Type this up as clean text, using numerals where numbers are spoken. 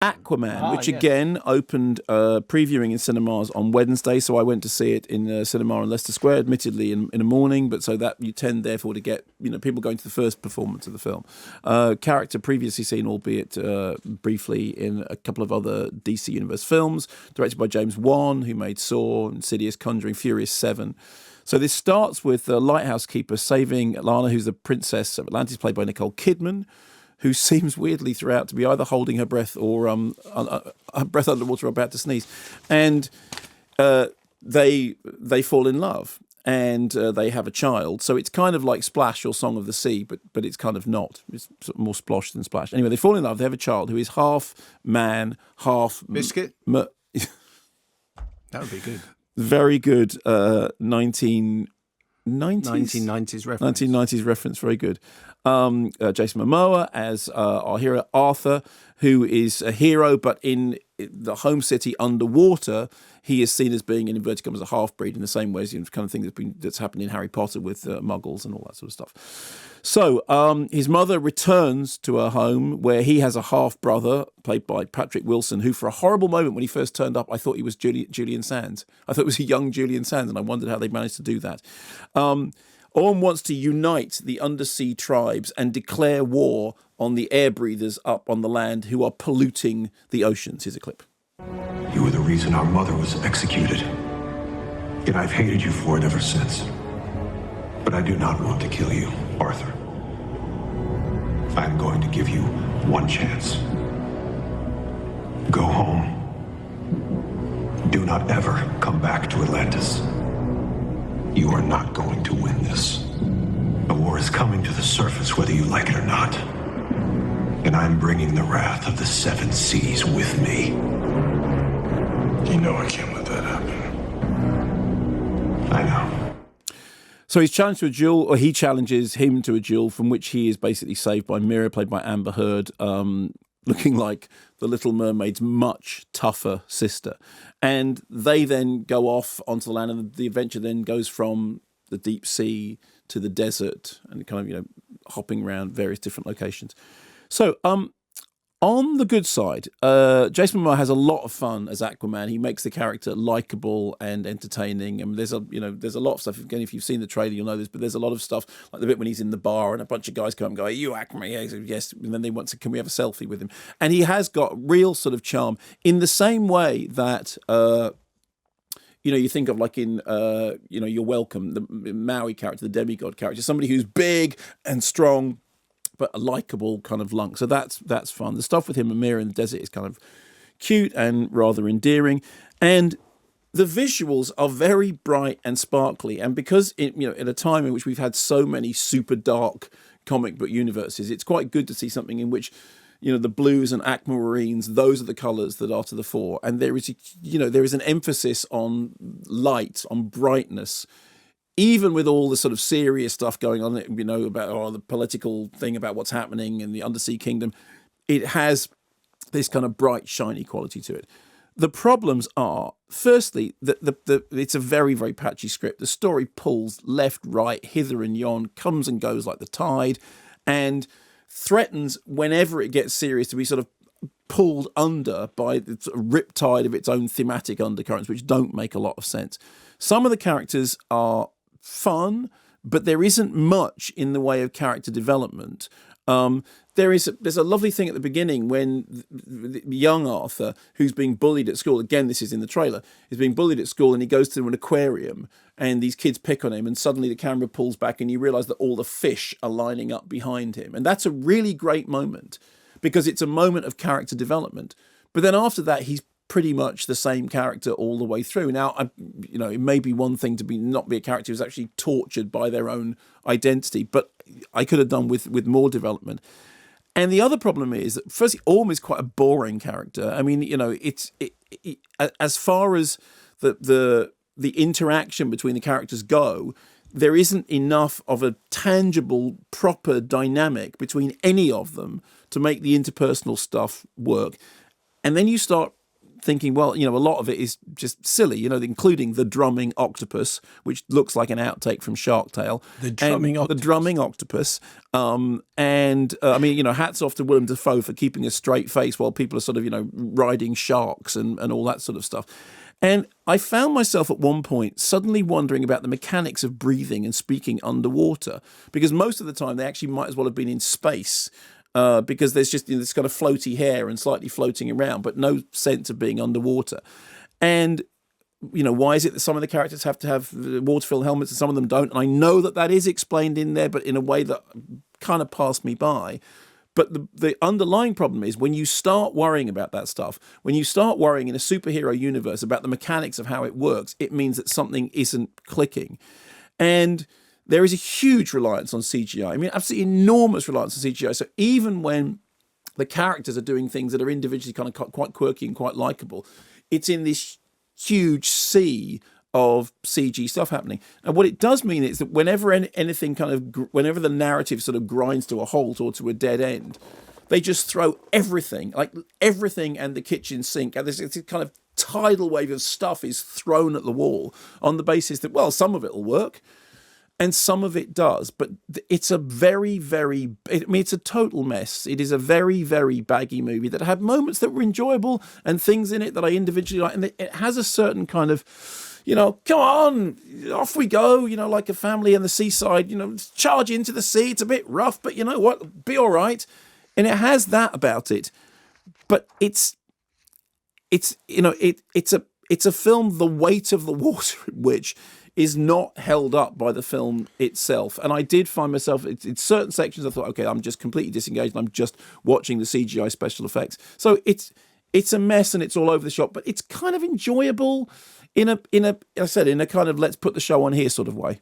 Aquaman, which again opened previewing in cinemas on Wednesday, so I went to see it in cinema in Leicester Square, admittedly in the morning, but so that you tend therefore to get people going to the first performance of the film. Character previously seen, albeit briefly, in a couple of other DC Universe films, directed by James Wan, who made Saw, Insidious, Conjuring, Furious 7. So this starts with the lighthouse keeper saving Lana, who's the princess of Atlantis, played by Nicole Kidman, who seems weirdly throughout to be either holding her breath or her breath underwater or about to sneeze. And they fall in love and they have a child. So it's kind of like Splash or Song of the Sea, but it's kind of not. It's sort of more Splosh than Splash. Anyway, they fall in love. They have a child who is half man, half... Biscuit? That would be good. Very good 1990s 1990s reference. 1990s reference, very good. Jason Momoa as our hero Arthur, who is a hero, but in the home city underwater, he is seen as being, in inverted commas, a half-breed in the same way as the kind of thing that's happened in Harry Potter with muggles and all that sort of stuff. So his mother returns to her home where he has a half-brother, played by Patrick Wilson, who for a horrible moment when he first turned up, I thought he was Julian Sands. I thought it was a young Julian Sands, and I wondered how they managed to do that. Orm wants to unite the undersea tribes and declare war on the air breathers up on the land who are polluting the oceans. Here's a clip. You were the reason our mother was executed. And I've hated you for it ever since. But I do not want to kill you, Arthur. I'm going to give you one chance. Go home. Do not ever come back to Atlantis. You are not going to win this. A war is coming to the surface whether you like it or not. And I'm bringing the wrath of the seven seas with me. You know I can't let that happen. I know. So he's challenged to a duel, or he challenges him to a duel, from which he is basically saved by Mira, played by Amber Heard, looking like the Little Mermaid's much tougher sister. And they then go off onto the land, and the adventure then goes from the deep sea to the desert, and kind of, hopping around various different locations. So, on the good side, Jason Momoa has a lot of fun as Aquaman. He makes the character likable and entertaining. And there's a lot of stuff. Again, if you've seen the trailer, you'll know this. But there's a lot of stuff, like the bit when he's in the bar and a bunch of guys come and go, "Are you Aquaman?" Yeah, yes. And then they want to, "Can we have a selfie with him?" And he has got real sort of charm in the same way that you think of like in You're Welcome, the Maui character, the demigod character, somebody who's big and strong, but a likeable kind of lunk. So that's fun. The stuff with him and Mira in the desert is kind of cute and rather endearing. And the visuals are very bright and sparkly. And because in a time in which we've had so many super dark comic book universes, it's quite good to see something in which the blues and aquamarines, those are the colours that are to the fore. And there is an emphasis on light, on brightness, even with all the sort of serious stuff going on, about the political thing about what's happening in the undersea kingdom. It has this kind of bright, shiny quality to it. The problems are, firstly, that it's a very, very patchy script. The story pulls left, right, hither and yon, comes and goes like the tide, and threatens, whenever it gets serious, to be sort of pulled under by the sort of riptide of its own thematic undercurrents, which don't make a lot of sense. Some of the characters are fun, but there isn't much in the way of character development. There's a lovely thing at the beginning when the young Arthur, who's being bullied at school, again this is in the trailer, is being bullied at school, and he goes to an aquarium and these kids pick on him, and suddenly the camera pulls back and you realise that all the fish are lining up behind him. And that's a really great moment because it's a moment of character development. But then after that, he's pretty much the same character all the way through. Now, it may be one thing to not be a character who's actually tortured by their own identity, but I could have done with more development. And the other problem is that, firstly, Orm is quite a boring character. I mean, as far as the interaction between the characters go, there isn't enough of a tangible, proper dynamic between any of them to make the interpersonal stuff work. And then you start thinking, well, a lot of it is just silly, including the drumming octopus, which looks like an outtake from Shark Tale. The drumming octopus. The drumming octopus. Hats off to Willem Dafoe for keeping a straight face while people are sort of, riding sharks and all that sort of stuff. And I found myself at one point suddenly wondering about the mechanics of breathing and speaking underwater, because most of the time they actually might as well have been in space, because there's just this kind of floaty hair and slightly floating around, but no sense of being underwater. And, why is it that some of the characters have to have water-filled helmets and some of them don't? And I know that is explained in there, but in a way that kind of passed me by. But the underlying problem is when you start worrying about that stuff, when you start worrying in a superhero universe about the mechanics of how it works, it means that something isn't clicking. And there is a huge reliance on CGI. I mean, absolutely enormous reliance on CGI. So even when the characters are doing things that are individually kind of quite quirky and quite likable, it's in this huge sea of CG stuff happening. And what it does mean is that whenever anything whenever the narrative sort of grinds to a halt or to a dead end, they just throw everything and the kitchen sink, and this kind of tidal wave of stuff is thrown at the wall on the basis that, well, some of it will work and some of it does, but it's a very, very, it's a total mess. It is a very, very baggy movie that had moments that were enjoyable and things in it that I individually like, and it has a certain kind of, come on, off we go, like a family in the seaside, charge into the sea. It's a bit rough, but you know what, be all right. And it has that about it. But it's a film, the weight of the water in which is not held up by the film itself. And I did find myself, in certain sections, I thought, okay, I'm just completely disengaged. I'm just watching the CGI special effects. So it's a mess and it's all over the shop, but it's kind of enjoyable in a kind of let's put the show on here sort of way.